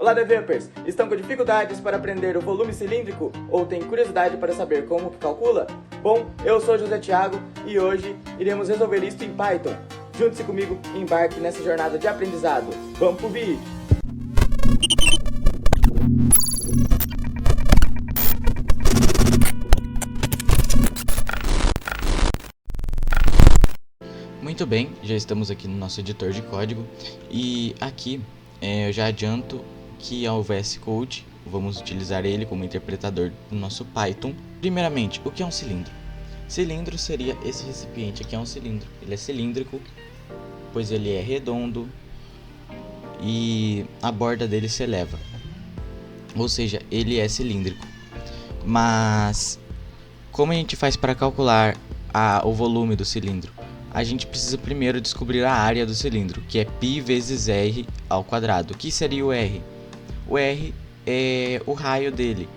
Olá, Developers! Estão com dificuldades para aprender o volume cilíndrico ou têm curiosidade para saber como que calcula? Bom, eu sou José Thiago e hoje iremos resolver isso em Python. Junte-se comigo e embarque nessa jornada de aprendizado. Vamos pro vídeo! Muito bem, já estamos aqui no nosso editor de código e aqui eu já adianto que ao VS Code vamos utilizar ele como interpretador do nosso Python. Primeiramente, o que é um cilindro? Cilindro seria esse recipiente aqui, é um cilindro. Ele é cilíndrico, pois ele é redondo e a borda dele se eleva, ou seja, ele é cilíndrico. Mas como a gente faz para calcular o volume do cilindro? A gente precisa primeiro descobrir a área do cilindro, que é π vezes r ao quadrado. O que seria o r? O r é o raio dele,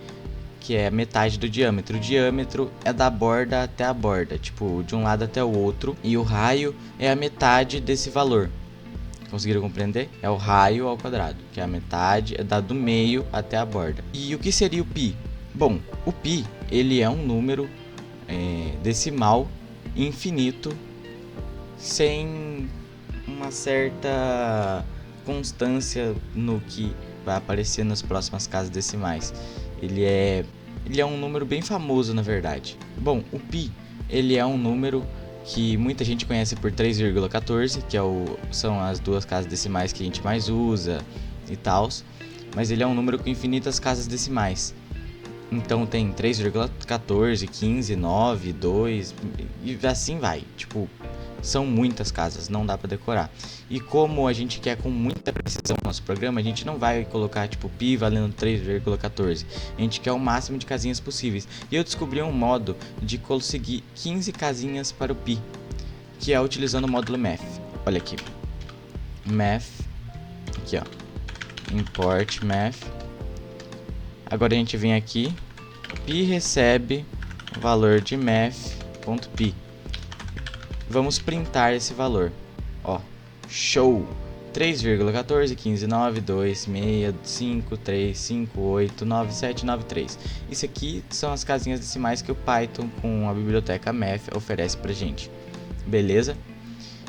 que é metade do diâmetro. O diâmetro é da borda até a borda, tipo, de um lado até o outro. E o raio é a metade desse valor. Conseguiram compreender? É o raio ao quadrado, que é a metade, é da do meio até a borda. E o que seria o π? Bom, o π, ele é um número decimal infinito, sem uma certa constância no que vai aparecer nas próximas casas decimais. Ele é um número bem famoso, na verdade. Bom, o π, ele é um número que muita gente conhece por 3,14, que são as duas casas decimais que a gente mais usa e tal, mas ele é um número com infinitas casas decimais. Então tem 3,14, 15, 9, 2 e assim vai. Tipo, são muitas casas, não dá para decorar. E como a gente quer com muita precisão no nosso programa, a gente não vai colocar tipo π valendo 3,14. A gente quer o máximo de casinhas possíveis. E eu descobri um modo de conseguir 15 casinhas para o π, que é utilizando o módulo math. Olha aqui. Math. Aqui, ó. Import math. Agora a gente vem aqui, π recebe o valor de math.π. Vamos printar esse valor. Ó, show! 3,14, 15, 9, 2, 6, 5, 3, 5, 8, 9, 7, 9, 3. Isso aqui são as casinhas decimais que o Python com a biblioteca math oferece pra gente. Beleza?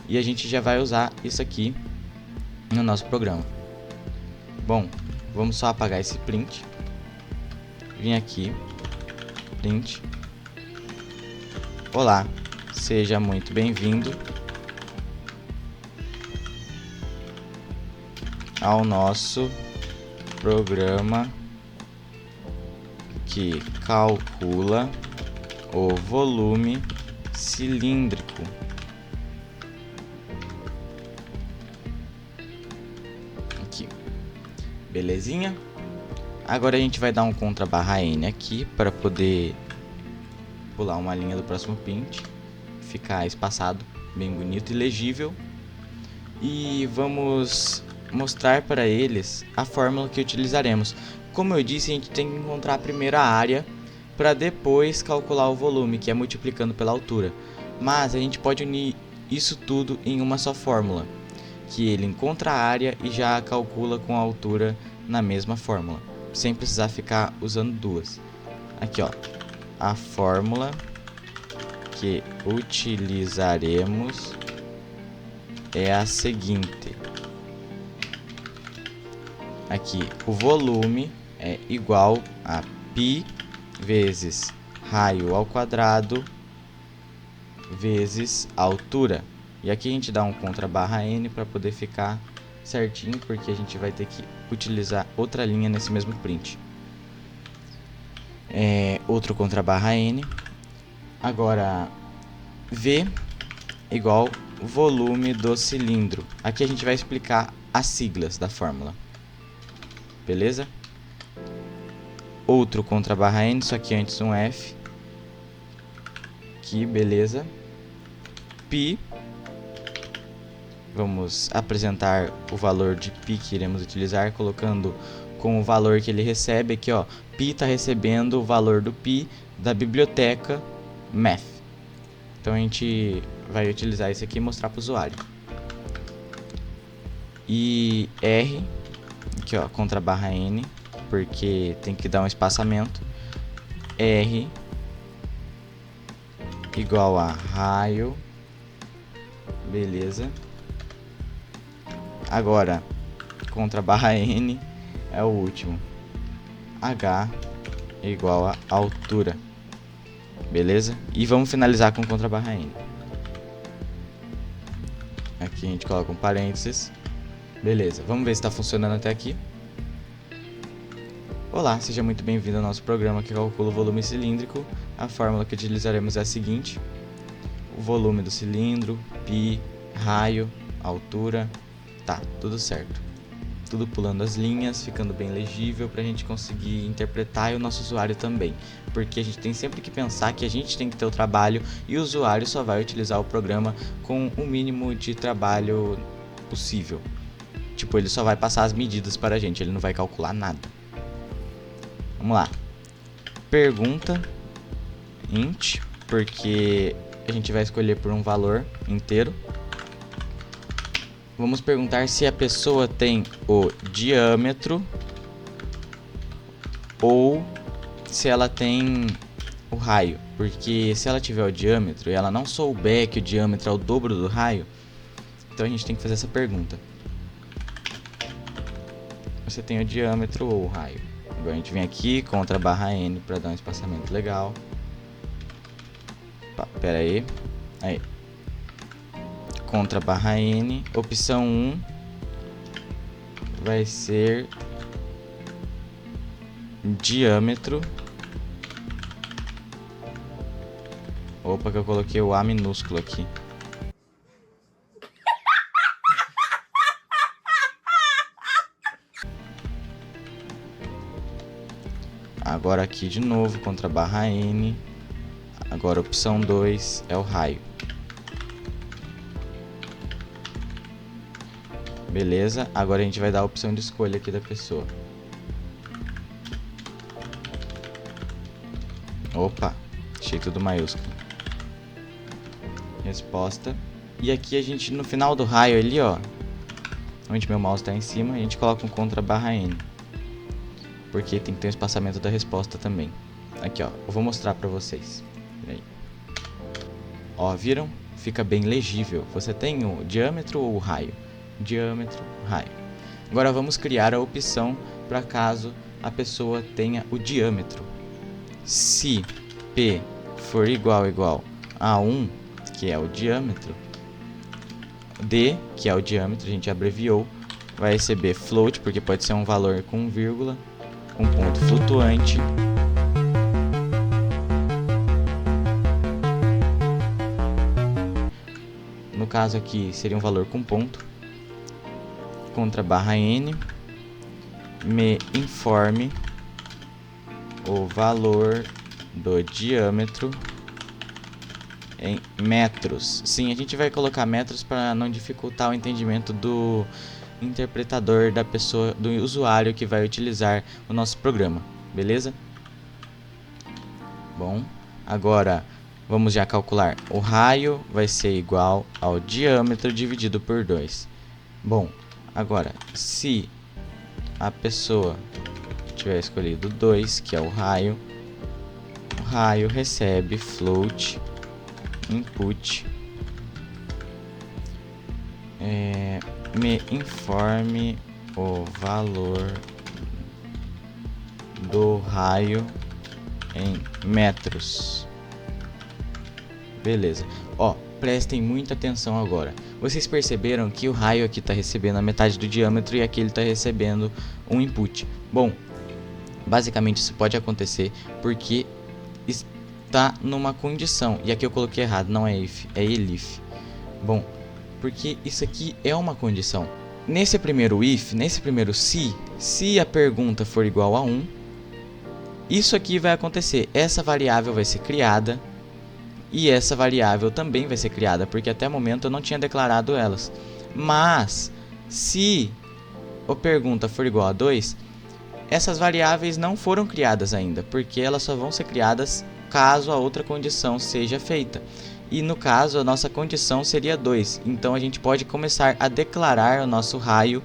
E a gente já vai usar isso aqui no nosso programa. Bom, vamos só apagar esse print. Vim aqui, print. Olá, seja muito bem-vindo ao nosso programa que calcula o volume cilíndrico. Aqui, belezinha? Agora a gente vai dar um Ctrl+N aqui para poder pular uma linha do próximo print, ficar espaçado, bem bonito e legível. E vamos mostrar para eles a fórmula que utilizaremos. Como eu disse, a gente tem que encontrar primeiro a área para depois calcular o volume, que é multiplicando pela altura. Mas a gente pode unir isso tudo em uma só fórmula, que ele encontra a área e já calcula com a altura na mesma fórmula, sem precisar ficar usando duas. Aqui, ó, a fórmula que utilizaremos é a seguinte. Aqui, o volume é igual a π vezes raio ao quadrado vezes altura. E aqui a gente dá um Ctrl+N para poder ficar certinho, porque a gente vai ter que utilizar outra linha nesse mesmo print. Outro Ctrl+N. Agora, V igual volume do cilindro. Aqui a gente vai explicar as siglas da fórmula. Beleza? Outro Ctrl+N, só que antes um F. Aqui, beleza. π. Vamos apresentar o valor de π que iremos utilizar, colocando com o valor que ele recebe aqui, ó. π está recebendo o valor do π da biblioteca math. Então a gente vai utilizar isso aqui e mostrar para o usuário. E R, aqui, ó, contra barra N, porque tem que dar um espaçamento. R igual a raio. Beleza. Agora, contra barra N é o último. H igual a altura. Beleza? E vamos finalizar com contra barra N. Aqui a gente coloca um parênteses. Beleza, vamos ver se está funcionando até aqui. Olá, seja muito bem-vindo ao nosso programa que calcula o volume cilíndrico. A fórmula que utilizaremos é a seguinte: o volume do cilindro, π, raio, altura. Tá, tudo certo. Tudo pulando as linhas, ficando bem legível para a gente conseguir interpretar e o nosso usuário também. Porque a gente tem sempre que pensar que a gente tem que ter o trabalho e o usuário só vai utilizar o programa com o mínimo de trabalho possível. Tipo, ele só vai passar as medidas para a gente, ele não vai calcular nada. Vamos lá. Pergunta int, porque a gente vai escolher por um valor inteiro. Vamos perguntar se a pessoa tem o diâmetro ou se ela tem o raio. Porque se ela tiver o diâmetro e ela não souber que o diâmetro é o dobro do raio, então a gente tem que fazer essa pergunta: você tem o diâmetro ou o raio? Agora a gente vem aqui contra barra N para dar um espaçamento legal. Pera aí. Aí. Contra barra N, opção 1 vai ser diâmetro. Opa, que eu coloquei o A minúsculo aqui. Agora aqui de novo contra barra N. Agora opção 2 é o raio. Beleza, agora a gente vai dar a opção de escolha aqui da pessoa. Opa, achei tudo maiúsculo. Resposta. E aqui a gente, no final do raio ali, ó, onde meu mouse está em cima, a gente coloca um contra barra N. Porque tem que ter um espaçamento da resposta também. Aqui, ó, eu vou mostrar pra vocês. Aí. Ó, viram? Fica bem legível. Você tem o diâmetro ou o raio? Diâmetro, raio. Agora vamos criar a opção para caso a pessoa tenha o diâmetro. Se P for igual a 1, que é o diâmetro, D, que é o diâmetro, a gente abreviou, vai receber float, porque pode ser um valor com vírgula, com ponto flutuante. No caso aqui seria um valor com ponto. Contra barra N, me informe o valor do diâmetro em metros. Sim, a gente vai colocar metros para não dificultar o entendimento do interpretador, da pessoa, do usuário que vai utilizar o nosso programa, beleza? Bom, agora vamos já calcular. O raio vai ser igual ao diâmetro dividido por 2. Bom, agora, se a pessoa tiver escolhido 2, que é o raio recebe float input. Me informe o valor do raio em metros. Beleza. Ó, prestem muita atenção agora. Vocês perceberam que o raio aqui está recebendo a metade do diâmetro e aqui ele está recebendo um input. Bom, basicamente isso pode acontecer porque está numa condição. E aqui eu coloquei errado, não é if, é elif. Bom, porque isso aqui é uma condição. Nesse primeiro if, nesse primeiro se a pergunta for igual a 1, isso aqui vai acontecer. Essa variável vai ser criada. E essa variável também vai ser criada, porque até o momento eu não tinha declarado elas. Mas, se a pergunta for igual a 2, essas variáveis não foram criadas ainda, porque elas só vão ser criadas caso a outra condição seja feita. E no caso, a nossa condição seria 2. Então a gente pode começar a declarar o nosso raio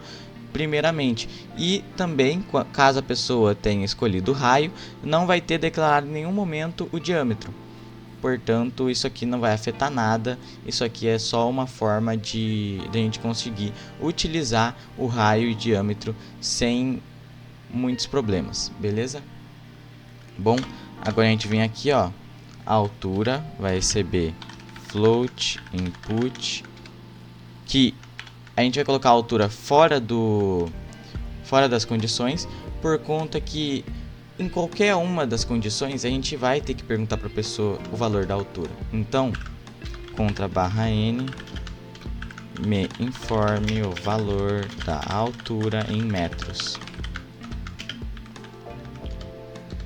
primeiramente. E também, caso a pessoa tenha escolhido o raio, não vai ter declarado em nenhum momento o diâmetro. Portanto, isso aqui não vai afetar nada. Isso aqui é só uma forma de a gente conseguir utilizar o raio e diâmetro sem muitos problemas, beleza? Bom, agora a gente vem aqui, ó, a altura vai receber float input, que a gente vai colocar a altura fora das condições, por conta que em qualquer uma das condições a gente vai ter que perguntar para a pessoa o valor da altura. Então, contra barra n me informe o valor da altura em metros.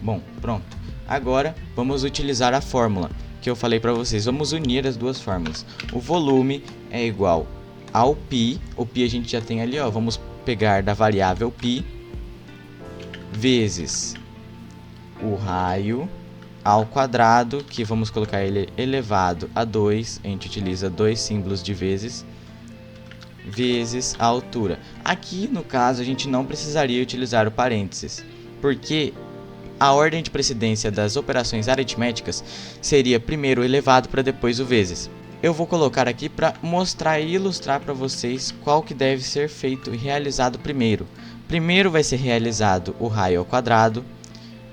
Bom, pronto. Agora vamos utilizar a fórmula que eu falei para vocês. Vamos unir as duas fórmulas. O volume é igual ao π. O π a gente já tem ali, ó. Vamos pegar da variável π vezes o raio ao quadrado, que vamos colocar ele elevado a 2. A gente utiliza dois símbolos de vezes a altura. Aqui, no caso, a gente não precisaria utilizar o parênteses, porque a ordem de precedência das operações aritméticas seria primeiro o elevado para depois o vezes. Eu vou colocar aqui para mostrar e ilustrar para vocês qual que deve ser feito e realizado primeiro. Primeiro vai ser realizado o raio ao quadrado,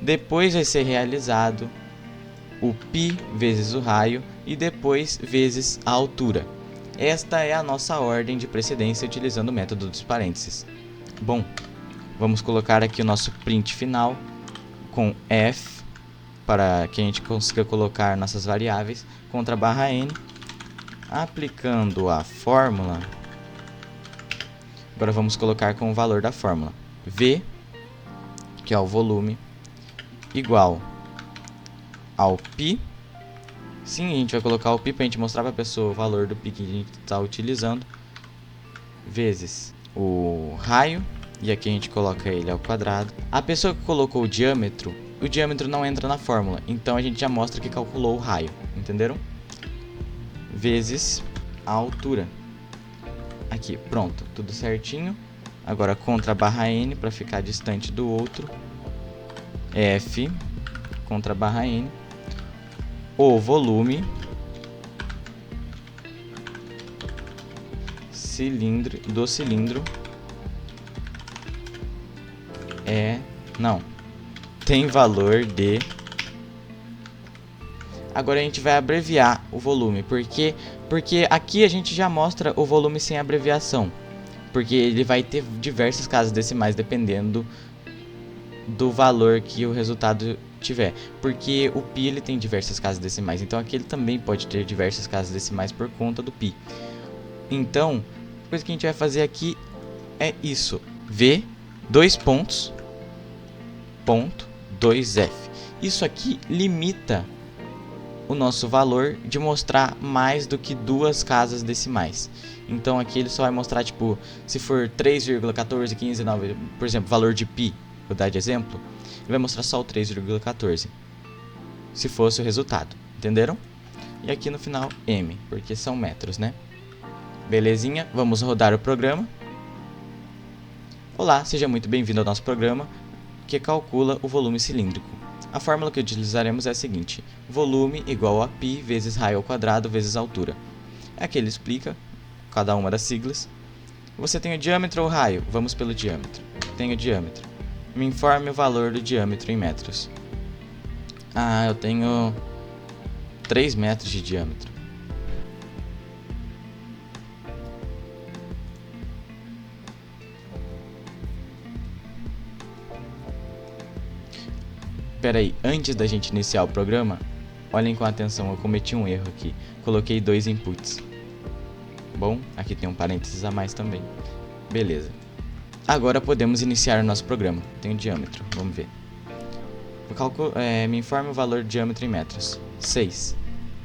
depois vai ser realizado o π vezes o raio e depois vezes a altura. Esta é a nossa ordem de precedência utilizando o método dos parênteses. Bom, vamos colocar aqui o nosso print final com f, para que a gente consiga colocar nossas variáveis, contra barra n, aplicando a fórmula. Agora vamos colocar com o valor da fórmula, V, que é o volume, igual ao π. Sim, a gente vai colocar o π para a gente mostrar para a pessoa o valor do π que a gente está utilizando, vezes o raio, e aqui a gente coloca ele ao quadrado. A pessoa que colocou o diâmetro não entra na fórmula, então a gente já mostra que calculou o raio, entenderam? Vezes a altura. Aqui, pronto, tudo certinho. Agora contra barra n, para ficar distante do outro, f contra barra n, o volume do cilindro tem valor de... Agora a gente vai abreviar o volume, porque aqui a gente já mostra o volume sem abreviação, porque ele vai ter diversas casas decimais dependendo do valor que o resultado tiver, porque o π ele tem diversas casas decimais, então aqui ele também pode ter diversas casas decimais por conta do π. Então, a coisa que a gente vai fazer aqui é isso, V, dois pontos, ponto, 2f. Isso aqui limita o nosso valor de mostrar mais do que duas casas decimais. Então aqui ele só vai mostrar, tipo, se for 3,14159, por exemplo, valor de π, vou dar de exemplo, ele vai mostrar só o 3,14, se fosse o resultado, entenderam? E aqui no final m, porque são metros, né? Belezinha, vamos rodar o programa. Olá, seja muito bem-vindo ao nosso programa que calcula o volume cilíndrico. A fórmula que utilizaremos é a seguinte: volume igual a π vezes raio ao quadrado vezes altura. Aqui ele explica cada uma das siglas. Você tem o diâmetro ou raio? Vamos pelo diâmetro. Tenho o diâmetro. Me informe o valor do diâmetro em metros. Ah, eu tenho 3 metros de diâmetro. Espera aí, antes da gente iniciar o programa, olhem com atenção, eu cometi um erro aqui. Coloquei 2 inputs. Bom, aqui tem um parênteses a mais também. Beleza. Agora podemos iniciar o nosso programa. Tem o diâmetro, vamos ver. Me informe o valor do diâmetro em metros. 6.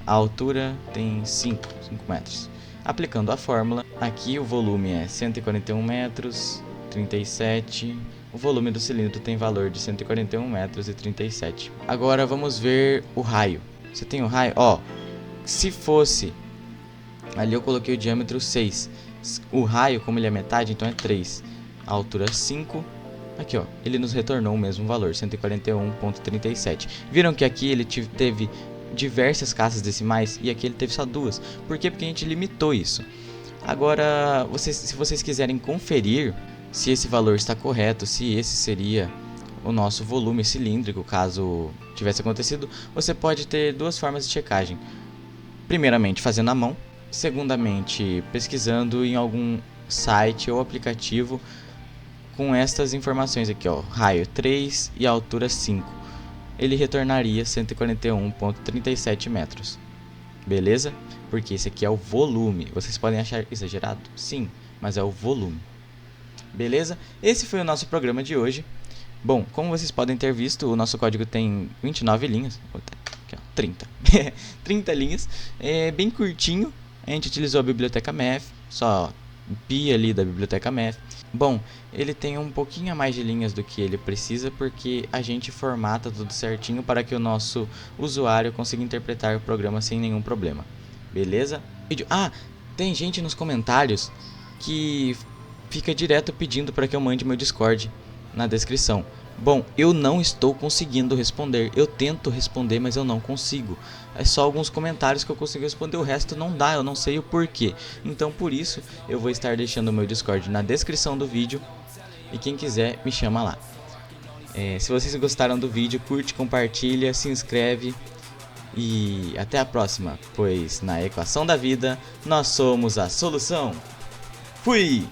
A altura tem 5 metros. Aplicando a fórmula, aqui o volume é 141 metros, 37. O volume do cilindro tem valor de 141 metros e 37. Agora vamos ver o raio. Você tem o raio? Ó, se fosse... Ali eu coloquei o diâmetro 6. O raio, como ele é metade, então é 3. a altura 5. Aqui, ó, ele nos retornou o mesmo valor, 141,37. Viram que aqui ele teve diversas casas decimais e aqui ele teve só 2. Por quê? Porque a gente limitou isso. Agora, se vocês quiserem conferir se esse valor está correto, se esse seria o nosso volume cilíndrico, caso tivesse acontecido, você pode ter duas formas de checagem. Primeiramente, fazendo à mão. Segundamente, pesquisando em algum site ou aplicativo com estas informações aqui, ó, raio 3 e altura 5. Ele retornaria 141,37 metros. Beleza? Porque esse aqui é o volume. Vocês podem achar exagerado? Sim, mas é o volume. Beleza? Esse foi o nosso programa de hoje. Bom, como vocês podem ter visto, o nosso código tem 29 linhas. Aqui, ó, 30. 30 linhas. É bem curtinho. A gente utilizou a biblioteca Math, só pi ali da biblioteca Math. Bom, ele tem um pouquinho a mais de linhas do que ele precisa, porque a gente formata tudo certinho para que o nosso usuário consiga interpretar o programa sem nenhum problema. Beleza? Ah, tem gente nos comentários que fica direto pedindo para que eu mande meu Discord na descrição. Bom, eu não estou conseguindo responder. Eu tento responder, mas eu não consigo. É só alguns comentários que eu consigo responder, o resto não dá, eu não sei o porquê. Então por isso eu vou estar deixando o meu Discord na descrição do vídeo e quem quiser me chama lá. Se vocês gostaram do vídeo, curte, compartilha, se inscreve e até a próxima, pois na equação da vida nós somos a solução. Fui!